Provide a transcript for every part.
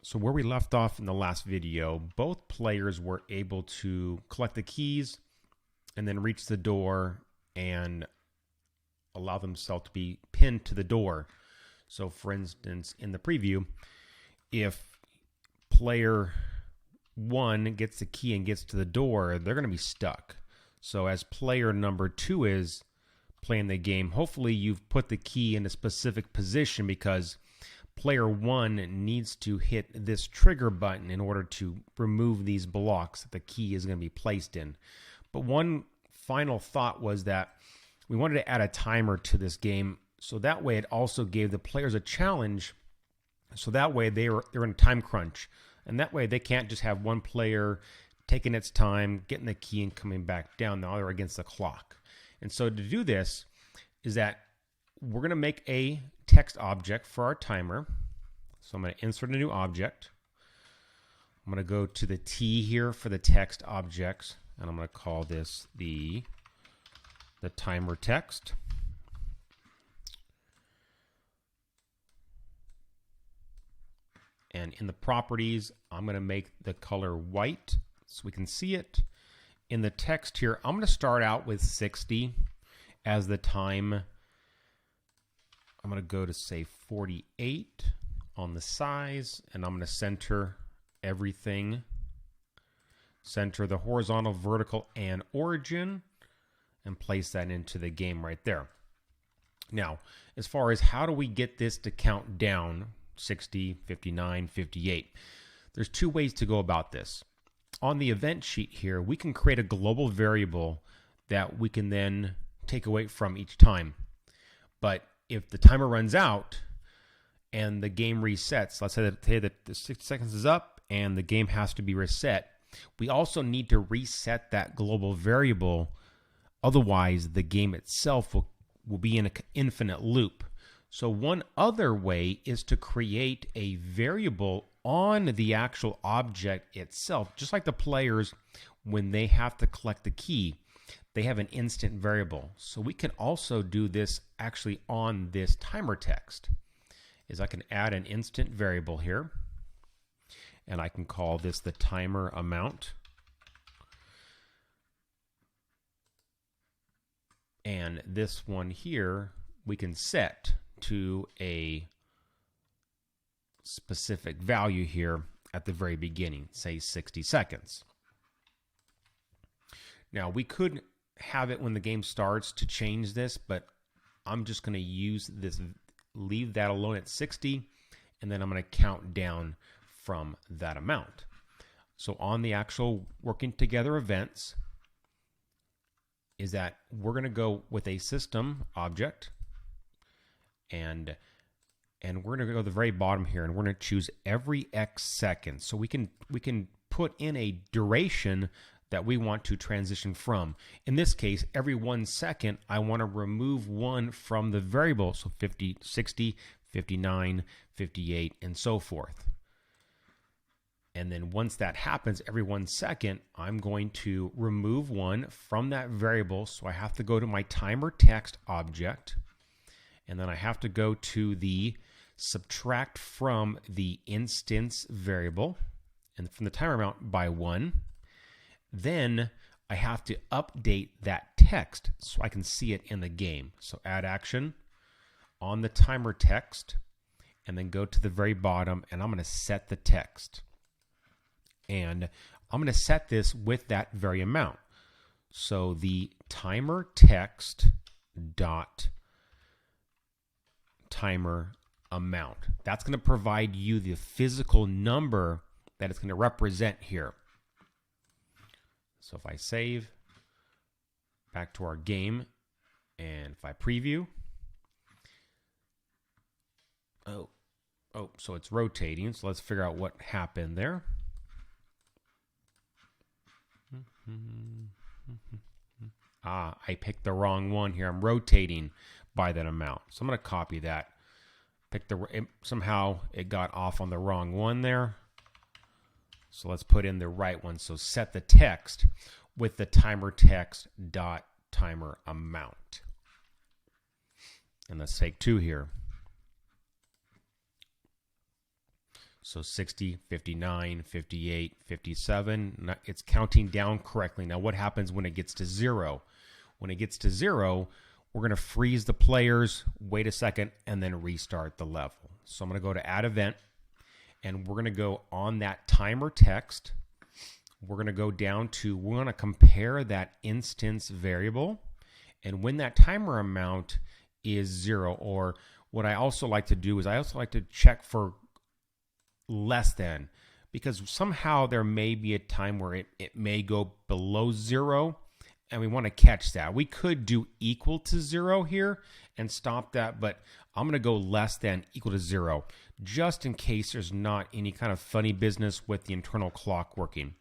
So where we left off in the last video, both players were able to collect the keys and then reach the door and allow themselves to be pinned to the door. So for instance, in the preview, if player 1 gets the key and gets to the door, they're going to be stuck. So as player number 2 is playing the game, hopefully you've put the key in a specific position, because player 1 needs to hit this trigger button in order to remove these blocks that the key is going to be placed in. But one final thought was that we wanted to add a timer to this game, so that way it also gave the players a challenge, so that way they're in a time crunch, and that way they can't just have one player taking its time, getting the key and coming back down. Now they're against the clock. And so to do this is that we're going to make a text object for our timer. So I'm going to insert a new object. I'm going to go to the T here for the text objects, and I'm going to call this the timer text. And in the properties, I'm going to make the color white so we can see it. In the text here, I'm going to start out with 60 as the time. I'm going to go to say 48 on the size, and I'm going to center everything. Center the horizontal, vertical, and origin, and place that into the game right there. Now, as far as how do we get this to count down, 60, 59, 58, there's two ways to go about this. On the event sheet here, we can create a global variable that we can then take away from each time. But if the timer runs out and the game resets, let's say that the 60 seconds is up and the game has to be reset, we also need to reset that global variable. Otherwise, the game itself will be in an infinite loop. So one other way is to create a variable on the actual object itself. Just like the players, when they have to collect the key, they have an instant variable. So we can also do this actually on this timer text. Is I can add an instant variable here, and I can call this the timer amount. And this one here, we can set to a specific value here at the very beginning, say 60 seconds. Now, we could have it when the game starts to change this, but I'm just going to use this, leave that alone at 60, and then I'm going to count down from that amount. So on the actual working together events is that we're going to go with a system object, and we're going to go to the very bottom here, and we're going to choose every X seconds. So we can put in a duration that we want to transition from. In this case, every 1 second, I want to remove one from the variable. So 50, 60, 59, 58, and so forth. And then once that happens, every 1 second, I'm going to remove one from that variable. So I have to go to my timer text object, and then I have to go to the subtract from the instance variable, and from the timer amount by 1. Then I have to update that text so I can see it in the game. So add action on the timer text, and then go to the very bottom, and I'm going to set the text. And I'm going to set this with that very amount. So the timer text dot timer amount. That's going to provide you the physical number that it's going to represent here. So if I save, back to our game, and if I preview, so it's rotating. So let's figure out what happened there. I picked the wrong one here. I'm rotating by that amount. So I'm going to copy that. Somehow it got off on the wrong one there. So let's put in the right one. So set the text with the timer text dot timer amount. And let's take 2 here. So 60, 59, 58, 57. It's counting down correctly. Now what happens when it gets to 0? When it gets to 0, we're going to freeze the players, wait a second, and then restart the level. So I'm going to go to Add Event, and we're going to go on that timer text. We're going to go down to, we're going to compare that instance variable. And when that timer amount is 0, or what I also like to do is I also like to check for less than, because somehow there may be a time where it may go below 0, and we want to catch that. We could do equal to 0 here and stop that, but I'm going to go less than equal to 0, just in case there's not any kind of funny business with the internal clock working.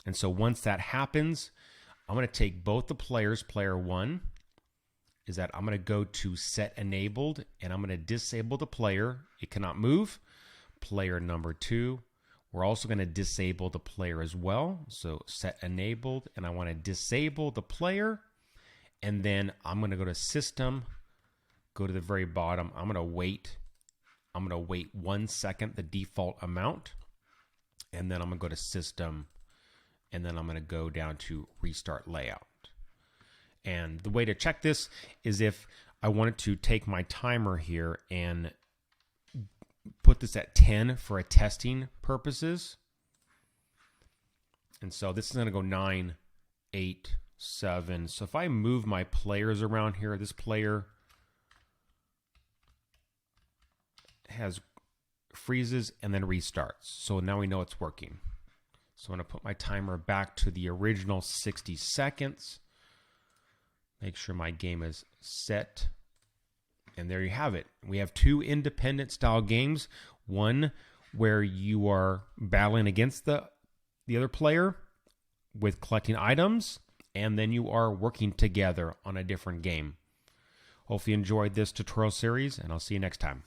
And so once that happens, I'm going to take both the players. Player 1 is that I'm going to go to Set Enabled, and I'm going to disable the player. It cannot move. Player number 2, we're also going to disable the player as well. So Set Enabled, and I want to disable the player. And then I'm going to go to System, go to the very bottom. I'm going to wait 1 second, the default amount. And then I'm going to go to System, and then I'm going to go down to Restart Layout. And the way to check this is if I wanted to take my timer here and put this at 10 for a testing purposes. And so this is going to go 9, 8, 7. So if I move my players around here, this player has freezes and then restarts. So now we know it's working. So I'm going to put my timer back to the original 60 seconds. Make sure my game is set. And there you have it. We have 2 independent style games. One where you are battling against the other player with collecting items, and then you are working together on a different game. Hopefully you enjoyed this tutorial series, and I'll see you next time.